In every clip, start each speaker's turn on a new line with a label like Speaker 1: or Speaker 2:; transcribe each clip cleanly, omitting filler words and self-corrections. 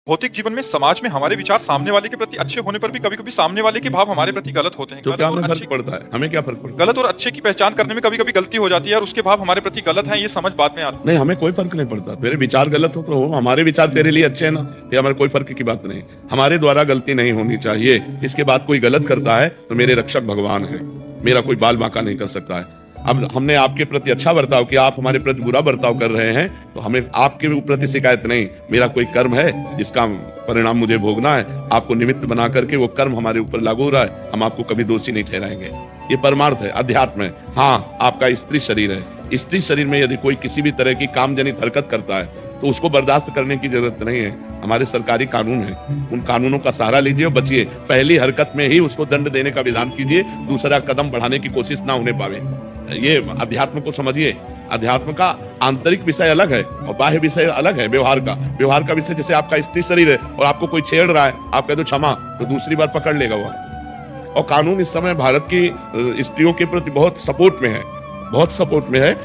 Speaker 1: भौतिक जीवन में समाज में हमारे विचार सामने वाले के प्रति अच्छे होने पर भी कभी कभी सामने वाले के भाव हमारे प्रति गलत होते हैं।
Speaker 2: तो
Speaker 1: गलत
Speaker 2: क्या
Speaker 1: और
Speaker 2: हमें
Speaker 1: अच्छे
Speaker 2: फर्क पड़ता है? हमें क्या फर्क पड़ता है?
Speaker 1: गलत और अच्छे की पहचान करने में कभी कभी गलती हो जाती है और उसके भाव हमारे प्रति गलत हैं, ये समझ बाद में आता है।
Speaker 2: नहीं, हमें कोई फर्क नहीं पड़ता। तेरे विचार गलत हो तो हो, हमारे विचार तेरे लिए अच्छे हैं ना, ये हमारे कोई फर्क की बात नहीं। हमारे द्वारा गलती नहीं होनी चाहिए। इसके बाद कोई गलत करता है तो मेरे रक्षक भगवान है, मेरा कोई बाल बांका नहीं कर सकता है। अब हमने आपके प्रति अच्छा बर्ताव किया, आप हमारे प्रति बुरा बर्ताव कर रहे हैं तो हमें आपके प्रति शिकायत नहीं। मेरा कोई कर्म है जिसका परिणाम मुझे भोगना है, आपको निमित्त बना करके वो कर्म हमारे ऊपर लागू हो रहा है, हम आपको कभी दोषी नहीं ठहराएंगे। ये परमार्थ है, अध्यात्म है। हाँ, आपका स्त्री शरीर है, स्त्री शरीर में यदि कोई किसी भी तरह की कामजनित हरकत करता है तो उसको बर्दाश्त करने की जरूरत नहीं है। हमारे सरकारी कानून है, उन कानूनों का सहारा लीजिए और बचिए। पहली हरकत में ही उसको दंड देने का विधान कीजिए, दूसरा कदम बढ़ाने की कोशिश ना होने पावे। ये अध्यात्म को समझिए। अध्यात्म का आंतरिक विषय अलग है और बाह्य विषय अलग है। व्यवहार का विषय, जैसे आपका स्त्री शरीर है और आपको कोई छेड़ रहा है, आप कह दो क्षमा, तो दूसरी बार पकड़ लेगा वो। और कानून इस समय भारत की स्त्रियों के प्रति बहुत सपोर्ट में है,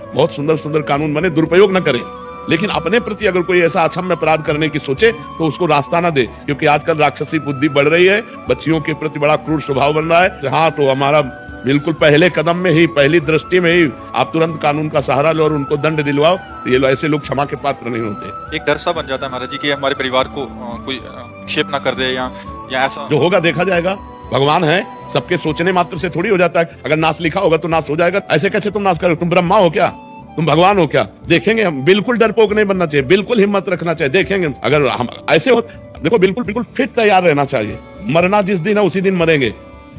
Speaker 2: बहुत सुंदर सुंदर कानून बने, दुरुपयोग न करें। लेकिन अपने प्रति अगर कोई ऐसा अक्षम्य अपराध करने की सोचे तो उसको रास्ता ना दे, क्योंकि आजकल राक्षसी बुद्धि बढ़ रही है, बच्चियों के प्रति बड़ा क्रूर स्वभाव बन रहा है। हाँ, तो हमारा बिल्कुल पहले कदम में ही, पहली दृष्टि में ही आप तुरंत कानून का सहारा लो और उनको दंड दिलवाओ। तो ये ऐसे लोग क्षमा के पात्र नहीं होते।
Speaker 1: एक डर सा बन जाता है महाराज जी कि हमारे परिवार को कोई क्षेप ना कर दे या ऐसा
Speaker 2: जो होगा देखा जाएगा। भगवान है, सबके सोचने मात्र से थोड़ी हो जाता है। अगर नाश लिखा होगा तो नाश हो जाएगा। ऐसे कैसे तुम नाश करो? तुम ब्रह्मा हो क्या? तुम भगवान हो क्या? देखेंगे हम। बिल्कुल डरपोक नहीं बनना चाहिए, बिल्कुल हिम्मत रखना चाहिए। देखेंगे अगर हम ऐसे हो, देखो बिल्कुल फिट तैयार रहना चाहिए। मरना जिस दिन है उसी दिन मरेंगे,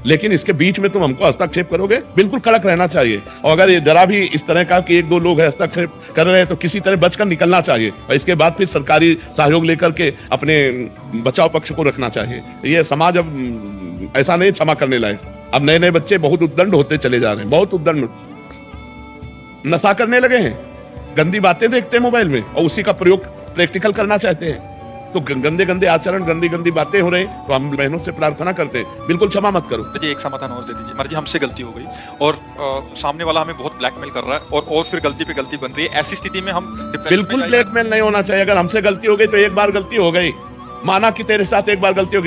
Speaker 2: लेकिन इसके बीच में तुम हमको हस्तक्षेप करोगे, बिल्कुल कड़क रहना चाहिए। और अगर ये जरा भी इस तरह का कि एक दो लोग हस्तक्षेप कर रहे हैं तो किसी तरह बचकर निकलना चाहिए और इसके बाद फिर सरकारी सहयोग लेकर के अपने बचाव पक्ष को रखना चाहिए। ये समाज अब ऐसा नहीं क्षमा करने लायक। अब नए नए बच्चे बहुत उद्दंड होते चले जा रहे हैं, बहुत उद्दंड, नशा करने लगे हैं, गंदी बातें देखते हैं मोबाइल में और उसी का प्रयोग प्रैक्टिकल करना चाहते हैं। तो गंदे गंदे आचरण, गंदी बातें हो रही, तो हम बहनों से प्रार्थना करते हैं, बिल्कुल क्षमा मत करो।
Speaker 1: जी एक समाधान और दे दीजिए महाराज जी, हमसे गलती हो गई और सामने वाला हमें बहुत ब्लैकमेल कर रहा है और फिर गलती पे गलती बन रही है। ऐसी स्थिति में हम
Speaker 2: बिल्कुल ब्लैकमेल नहीं होना चाहिए। अगर हमसे गलती हो गई तो एक बार गलती हो गई, माना कि तेरे साथ एक बार गलती हो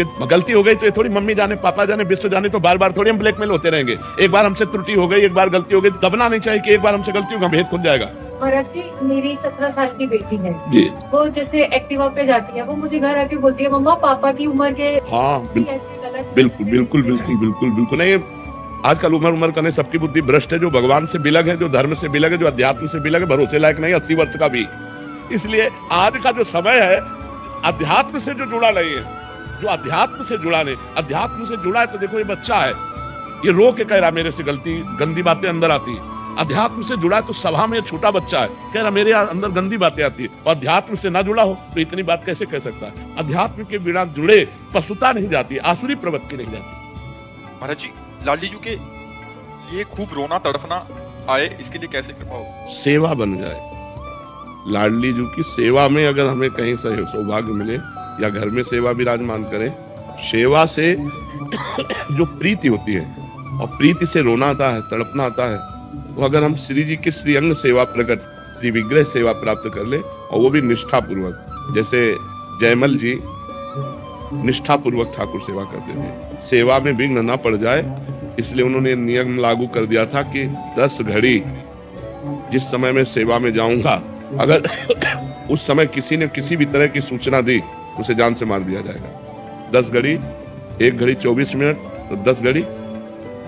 Speaker 2: गई तो ये थोड़ी मम्मी जाने, पापा जाने, विश्व जाने तो बार बार थोड़ी हम ब्लैकमेल होते रहेंगे। एक बार हमसे त्रुटि हो गई, एक बार गलती हो गई, दबना नहीं चाहिए कि एक बार हमसे गलती होगा भेद खुल जाएगा।
Speaker 3: महाराज जी, मेरी 17 साल की बेटी है
Speaker 2: जी,
Speaker 3: वो जैसे एक्टिवा पे जाती है, वो मुझे घर आके बोलती है मम्मा पापा की उम्र के
Speaker 2: हाँ बिल्कुल नहीं। आजकल उम्र का नहीं, सबकी बुद्धि भ्रष्ट है। जो भगवान से बिलग है, जो धर्म से बिलग है, जो अध्यात्म से बिलग है, भरोसे लायक नहीं 80 वर्ष का भी। इसलिए आज का जो समय है अध्यात्म से जो जुड़ा नहीं है, जो अध्यात्म से जुड़ा नहीं, अध्यात्म से जुड़ा है तो देखो ये बच्चा है, ये रो के कह रहा मेरे से गलती, गंदी बातें अंदर आती है। अध्यात्म से जुड़ा है तो सभा में छोटा बच्चा है, कह रहा मेरे अंदर गंदी बातें आती है। और अध्यात्म से ना जुड़ा हो तो इतनी बात कैसे कह सकता है? अध्यात्म के बिना जुड़े पशुता नहीं जाती, आसुरी प्रवृत्ति नहीं जाती।
Speaker 1: महाराज जी, लाडली जी के लिए खूब रोना तड़फना आए, इसके लिए कैसे कृपा हो?
Speaker 2: सेवा बन जाए। लाडली जी की सेवा में अगर हमें कहीं सौभाग्य मिले या घर में सेवा विराजमान करें, सेवा से जो प्रीति होती है और प्रीति से रोना आता है, तड़पना आता है, तो अगर हम श्री जी की श्रीअंग सेवा प्रकट, श्री विग्रह सेवा प्राप्त कर ले और वो भी निष्ठा पूर्वक, जैसे जयमल जी निष्ठा पूर्वक ठाकुर सेवा करते थे, सेवा में विघ्न न पड़ जाए, इसलिए उन्होंने नियम लागू कर दिया था कि 10 घड़ी जिस समय मैं सेवा में जाऊंगा, अगर उस समय किसी ने किसी भी तरह की सूचना दी उसे जान से मार दिया जाएगा। 10 घड़ी, 1 घड़ी 24 मिनट, तो 10 घड़ी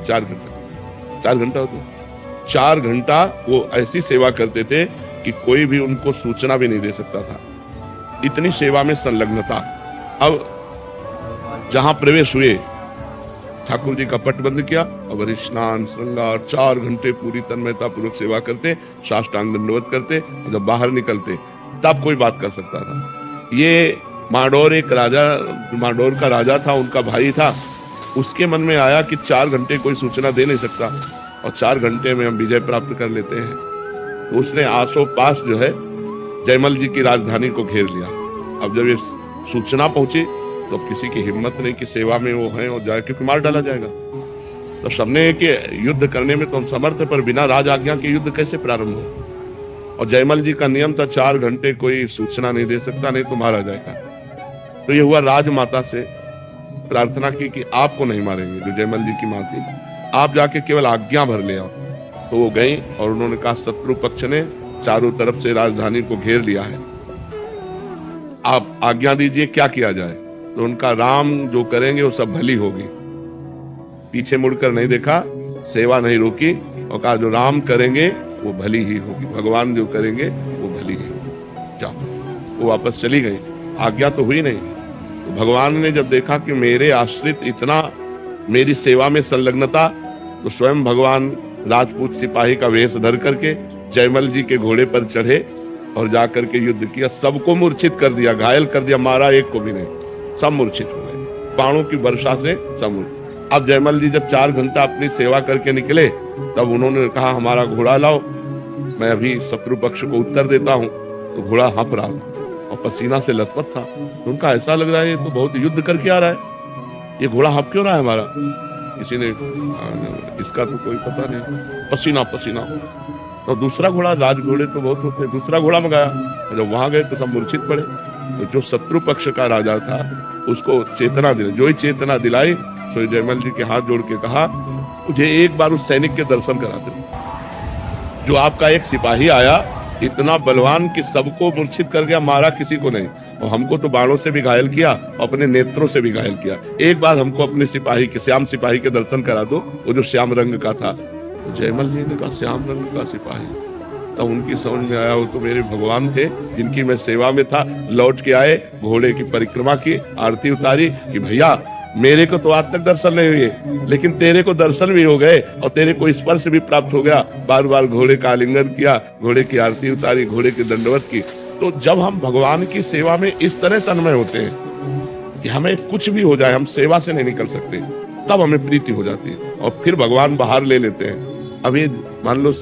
Speaker 2: 4 घंटा, 4 घंटा होते, 4 घंटा वो ऐसी सेवा करते थे कि कोई भी उनको सूचना भी नहीं दे सकता था। इतनी सेवा में संलग्नता। अब जहां प्रवेश हुए, ठाकुर जी का पट बंद किया और स्नान श्रृंगार 4 घंटे पूरी तन्मयता पूर्वक सेवा करते, साष्टांग दंडवत करते। जब बाहर निकलते तब कोई बात कर सकता था। ये माडोर एक राजा, माडोर का राजा था, उनका भाई था, उसके मन में आया कि 4 घंटे कोई सूचना दे नहीं सकता और 4 घंटे में हम विजय प्राप्त कर लेते हैं। तो उसने आसोपास जो है जयमल जी की राजधानी को घेर लिया। अब जब ये सूचना पहुंची तो अब किसी की हिम्मत नहीं कि सेवा में वो है और जाए, क्योंकि मार डाला जाएगा। तो सबने कि युद्ध करने में तो हम समर्थ है, पर बिना राज आज्ञा के युद्ध कैसे प्रारंभ हो? और जयमल जी का नियम था 4 घंटे कोई सूचना नहीं दे सकता, नहीं तो मारा जाएगा। तो ये हुआ राजमाता से प्रार्थना की कि आपको नहीं मारेंगे, जो जयमल जी की माँ थी, आप जाके केवल आज्ञा भर ले आओ। तो वो गई और उन्होंने कहा शत्रु पक्ष ने चारों तरफ से राजधानी को घेर लिया है, आप आज्ञा दीजिए क्या किया जाए। तो उनका राम जो करेंगे वो सब भली होगी। पीछे मुड़कर नहीं देखा, सेवा नहीं रोकी और कहा जो राम करेंगे वो भली ही होगी, भगवान जो करेंगे वो भली ही होगी, जाओ। वो वापस चली गई, आज्ञा तो हुई नहीं। तो भगवान ने जब देखा कि मेरे आश्रित इतना मेरी सेवा में संलग्नता, तो स्वयं भगवान राजपूत सिपाही का वेश धर करके जयमल जी के घोड़े पर चढ़े और जाकर के युद्ध किया, सबको मूर्छित कर दिया, घायल कर दिया, मारा एक को भी नहीं, सब मूर्छित हो गए बाणों की वर्षा से, सब। अब जयमल जी जब 4 घंटा अपनी सेवा करके निकले, तब उन्होंने कहा हमारा घोड़ा लाओ, मैं अभी शत्रु पक्ष को उत्तर देता हूँ। तो घोड़ा हाँफ रहा था और पसीना से लथपथ था। तो उनका ऐसा लग रहा है ये तो बहुत युद्ध करके आ रहा है, ये घोड़ा हाँफ क्यों रहा है हमारा। किसी ने इसका तो कोई पता नहीं, पसीना पसीना। तो दूसरा घोड़ा, राज घोड़े तो बहुत होते, दूसरा घोड़ा मंगाया। जब वहां गए तो सब मूर्छित पड़े। तो जो शत्रु पक्ष का राजा था उसको चेतना दिलाई, जो ही चेतना दिलाई, सो जयमल जी के हाथ जोड़ के कहा मुझे एक बार उस सैनिक के दर्शन करा दे, जो आपका एक सिपाही आया इतना बलवान कि सबको मूर्छित कर गया, मारा किसी को नहीं, और हमको तो बाणों से भी घायल किया, अपने नेत्रों से भी घायल किया। एक बार हमको अपने सिपाही के, श्याम सिपाही के दर्शन करा दो, वो जो श्याम रंग का था। तो जयमल जी ने कहा श्याम रंग का सिपाही, तब उनकी समझ में आया वो तो मेरे भगवान थे जिनकी मैं सेवा में था। लौट के आए, घोड़े की परिक्रमा की, आरती उतारी कि भैया मेरे को तो आज तक दर्शन नहीं हुए, लेकिन तेरे को दर्शन भी हो गए और तेरे को स्पर्श भी प्राप्त हो गया। बार बार घोड़े का आलिंगन किया, घोड़े की आरती उतारी, घोड़े की दंडवत की। तो जब हम भगवान की सेवा में इस तरह तन्मय होते हैं कि हमें कुछ भी हो जाए, हम सेवा से नहीं निकल सकते, तब हमें प्रीति हो जाती है और फिर भगवान बाहर ले लेते हैं। अभी मान लो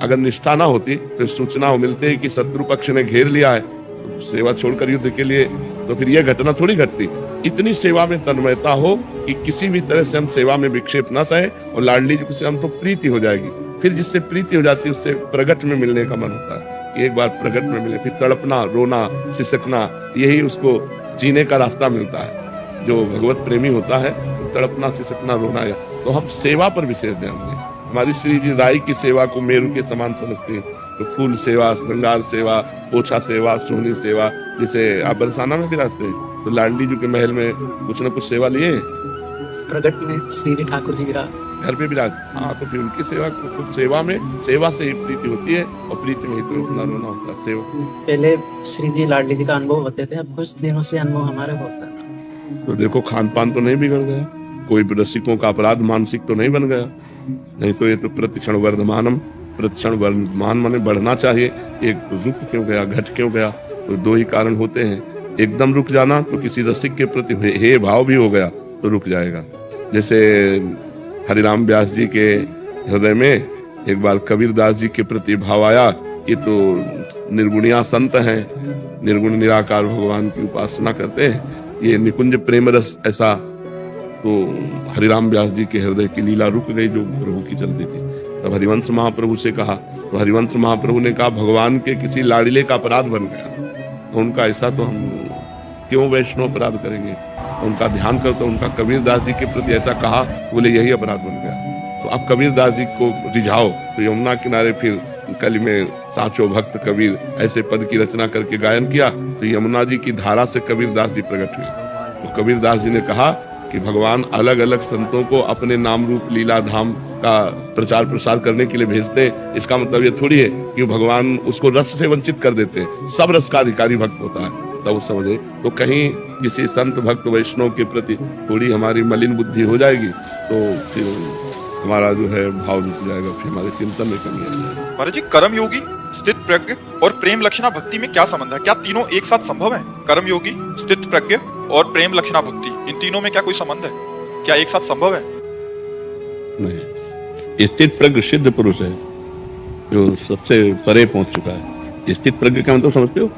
Speaker 2: अगर निष्ठा ना होती, फिर सूचना हो मिलती है कि शत्रु पक्ष ने घेर लिया है, तो सेवा छोड़कर युद्ध के लिए, तो फिर यह घटना थोड़ी घटती। इतनी सेवा में तन्मयता हो कि किसी भी तरह से हम सेवा में विक्षेप न सहे, और लाडली जी से हम तो प्रीति हो जाएगी। फिर जिससे प्रीति हो जाती है उससे प्रगट में मिलने का मन होता है कि एक बार प्रगट में मिले, फिर तड़पना, रोना, सिसकना, यही उसको जीने का रास्ता मिलता है। जो भगवत प्रेमी होता है तो तड़पना, सिसकना, रोना। तो हम सेवा पर विशेष ध्यान दें। हमारी श्री जी राय की सेवा को मेरु के समान समझते हैं, तो फूल सेवा, श्रृंगार सेवा, पोछा सेवा, सोहनी सेवा। जैसे आप बरसाना में विराजते हैं तो लाडली जी के महल में कुछ न कुछ सेवा लिए,
Speaker 4: प्रगट में श्री ठाकुर जी विराज,
Speaker 2: घर पे विराज। हाँ, तो फिर उनकी सेवा, सेवा में, सेवा से ही प्रीति होती है और प्रीति में ही तो रोना रोना होता है। सेवा
Speaker 4: पहले श्री जी लाडली जी का अनुभव होते थे, अब कुछ दिनों से अनुभव हमारे होता है।
Speaker 2: तो देखो खान पान तो नहीं बिगड़ गया, कोई रसिकों का अपराध मानसिक तो नहीं बन गया, नहीं तो ये तो प्रतिक्षण वर्धमानम, प्रतिक्षण वर्धमान माने बढ़ना चाहिए। एक रुक क्यों गया, घट क्यों गया, तो दो ही कारण होते हैं। एकदम रुक जाना तो किसी रसिक के प्रति हे भाव भी हो गया तो रुक जाएगा। जैसे हरिराम व्यास जी के हृदय में एक बार कबीर दास जी के प्रति भाव आया, ये तो निर्गुणिया संत हैं, निर्गुण निराकार भगवान की उपासना करते हैं, ये निकुंज प्रेम रस ऐसा। तो हरिराम व्यास जी के हृदय की लीला रुक गई जो प्रभु की चलती थी। तब हरिवंश महाप्रभु से कहा, तो हरिवंश महाप्रभु ने कहा भगवान के किसी लाडले का अपराध बन गया, तो उनका ऐसा तो हम क्यों वैष्णव अपराध करेंगे। तो उनका ध्यान करते, उनका कबीर दास जी के प्रति ऐसा कहा, बोले यही अपराध बन गया। तो अब कबीर दास जी को रिझाओ, तो यमुना किनारे फिर कली में साचो भक्त कबीर ऐसे पद की रचना करके गायन किया, तो यमुना जी की धारा से कबीर दास जी प्रकट हुए। तो कबीर दास जी ने कहा कि भगवान अलग अलग संतों को अपने नाम रूप लीला धाम का प्रचार प्रसार करने के लिए भेजते हैं। इसका मतलब ये थोड़ी है कि भगवान उसको रस से वंचित कर देते हैं। सब रस का अधिकारी भक्त होता है, तब वो समझे। तो कहीं किसी संत भक्त वैष्णव के प्रति थोड़ी हमारी मलिन बुद्धि हो जाएगी तो फिर हमारा जो है भाव रुक जाएगा, फिर हमारे चिंतन में कमी आ जाएगी।
Speaker 1: महाराज जी, कर्म योगी, स्थित प्रज्ञ और प्रेम लक्षणा भक्ति में क्या संबंध है? क्या तीनों एक साथ संभव है? कर्म योगी, स्थित प्रज्ञ और प्रेम लक्षणा भक्ति, इन तीनों में क्या कोई संबंध है? क्या एक साथ संभव है?
Speaker 2: नहीं, स्थित प्रज्ञ सिद्ध पुरुष है जो सबसे परे पहुंच चुका है। स्थित प्रज्ञ का मतलब समझते हो?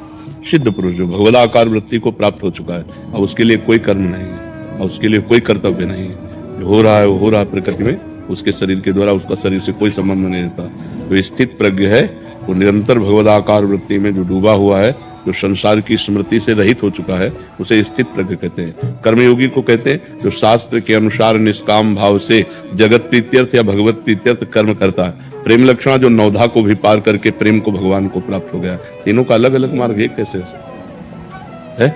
Speaker 2: सिद्ध पुरुष जो भगवदाकार वृत्ति को प्राप्त हो चुका है, और उसके लिए कोई कर्म नहीं है और उसके लिए कोई कर्तव्य नहीं है। जो हो रहा है वो हो रहा है प्रकृति में, उसके शरीर के द्वारा उसका शरीर से कोई संबंध नहीं रहता। तो स्थित प्रज्ञ है वो निरंतर भगवदाकार वृत्ति में जो डूबा हुआ है, जो संसार की स्मृति से रहित हो चुका है उसे स्थित प्रज्ञ कहते हैं। कर्मयोगी को कहते हैं जो शास्त्र के अनुसार निष्काम भाव से जगत प्रीत्यर्थ या भगवत प्रीत्यर्थ कर्म करता है। प्रेम लक्षणा जो नवधा को भी पार करके प्रेम को भगवान को प्राप्त हो गया। तीनों का अलग अलग मार्ग है, कैसे है?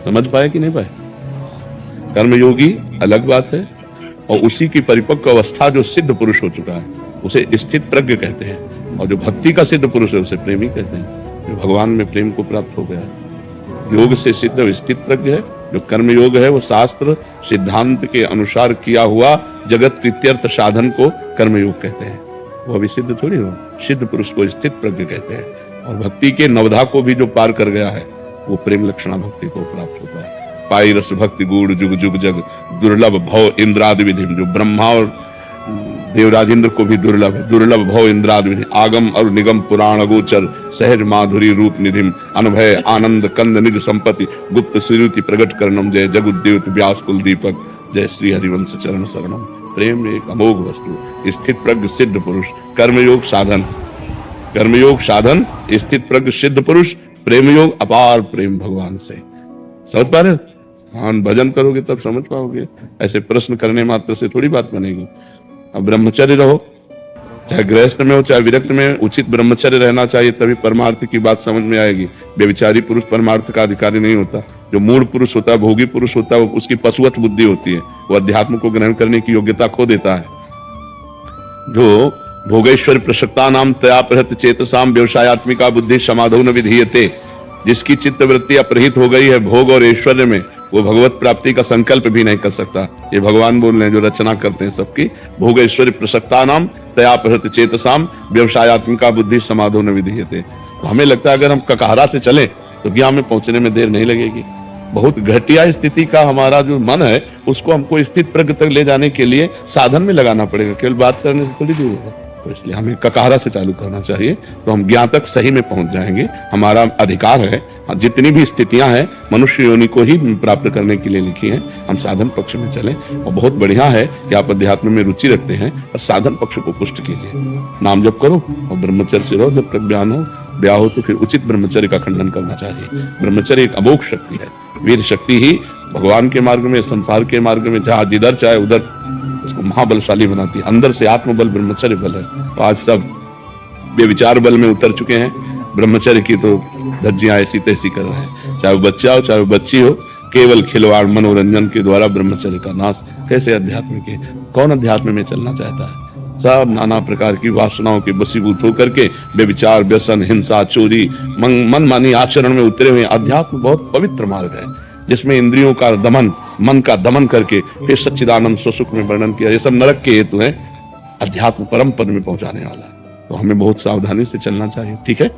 Speaker 2: समझ पाए कि नहीं पाए? कर्मयोगी अलग बात है और उसी की परिपक्व अवस्था जो सिद्ध पुरुष हो चुका है उसे स्थित प्रज्ञ कहते हैं, और जो भक्ति का सिद्ध पुरुष है उसे प्रेमी कहते हैं, जो भगवान में प्रेम को प्राप्त हो गया है। योग से सिद्ध स्थित प्रज्ञ है। जो कर्म योग है वो शास्त्र सिद्धांत के अनुसार किया हुआ जगत प्रीत्यर्थ साधन को कर्म योग कहते हैं। वो अभी सिद्ध थोड़ी हो, सिद्ध पुरुष को स्थित प्रज्ञ कहते हैं। और भक्ति के नवधा को भी जो पार कर गया है वो प्रेम लक्षणा भक्ति को प्राप्त होता है। पाई रस भक्ति गूढ़ जुग जुग जग दुर्लभ भव इंद्रादि विधि, जो ब्रह्मा और देवराज इंद्र को भी दुर्लभ है। दुर्लभ भव इंद्रादि विधि, आगम और निगम पुराण गोचर सहज माधुरी रूप निधिम अनभय आनंद कंद निज संपत्ति गुप्त श्रुति प्रगट करनम जय जगुद्देव व्यास कुल दीपक जय श्री हरिवंश चरण शरणम। प्रेम एक अमोघ वस्तु, स्थित प्रज्ञ सिद्ध पुरुष, कर्मयोग साधन, कर्मयोग साधन, स्थित प्रज्ञ सिद्ध पुरुष, प्रेम योग अपार प्रेम भगवान से। समझ पा रहे? हाँ, भजन करोगे तब समझ पाओगे, ऐसे प्रश्न करने मात्र से थोड़ी बात बनेगी। अब ब्रह्मचर्य रहो, चाहे गृहस्थ में हो चाहे विरक्त में, उचित ब्रह्मचर्य रहना चाहिए, तभी परमार्थ की बात समझ में आएगी। व्यभिचारी पुरुष परमार्थ का अधिकारी नहीं होता। जो मूढ़ पुरुष होता है, भोगी पुरुष होता है, उसकी पशुवत बुद्धि होती है, वो अध्यात्म को ग्रहण करने की योग्यता खो देता है। जो भोगेश्वर प्रसक्ता नाम तया प्रहत चेतसाम व्यवसायत्मिका बुद्धि समाधो न विधीयते, जिसकी चित्त वृत्ति अपरहित हो गई है भोग और ऐश्वर्य में, वो भगवत प्राप्ति का संकल्प भी नहीं कर सकता। ये भगवान बोल रहे हैं जो रचना करते हैं सबकी। भोग ऐश्वर्य प्रसक्ता नाम तया प्रहत चेतसाम व्यवसायत्मिका बुद्धि समाधो न विधीयते। तो हमें लगता है अगर हम ककहरा से चले तो ज्ञान में पहुंचने में देर नहीं लगेगी। बहुत घटिया स्थिति का हमारा जो मन है उसको हमको स्थित प्रज्ञ तक ले जाने के लिए साधन में लगाना पड़ेगा, केवल बात करने से थोड़ी दूर होगा। तो इसलिए हमें ककहरा से चालू करना चाहिए, तो हम ज्ञान तक सही में पहुंच जाएंगे। हमारा अधिकार है, जितनी भी स्थितियां हैं मनुष्य योनि को ही प्राप्त करने के लिए लिखी हैं। हम साधन पक्ष में चलें, और बहुत बढ़िया है कि आप अध्यात्म में रुचि रखते हैं और साधन पक्ष को पुष्ट कीजिए। नाम जप करो और ब्रह्मचर्य से रहो जब तक ज्ञान हो। ब्याह हो तो फिर उचित ब्रह्मचर्य का खंडन करना चाहिए। ब्रह्मचर्य एक अमोघ शक्ति है, वीर शक्ति ही भगवान के मार्ग में, संसार के मार्ग में जहाँ जिधर चाहे उधर उसको महाबलशाली बनाती है। अंदर से आत्मबल ब्रह्मचर्य बल है। तो आज सब बेविचार बल में उतर चुके हैं, ब्रह्मचर्य की तो धज्जियां ऐसी तैसी कर रहे हैं। चाहे वो बच्चा हो चाहे वो बच्ची हो, केवल खिलवाड़ मनोरंजन के द्वारा ब्रह्मचर्य का नाश। कैसे अध्यात्म के, कौन अध्यात्म में चलना चाहता है? सब नाना प्रकार की वासनाओं के बसीभूत होकर के बेविचार, व्यसन, हिंसा, चोरी, मनमानी आचरण में उतरे हुए। अध्यात्म बहुत पवित्र मार्ग है जिसमें इंद्रियों का दमन, मन का दमन करके फिर सच्चिदानंद स्वसुख में वर्णन किया। ये सब नरक के हेतु है, अध्यात्म परम पद में पहुंचाने वाला। तो हमें बहुत सावधानी से चलना चाहिए। ठीक है।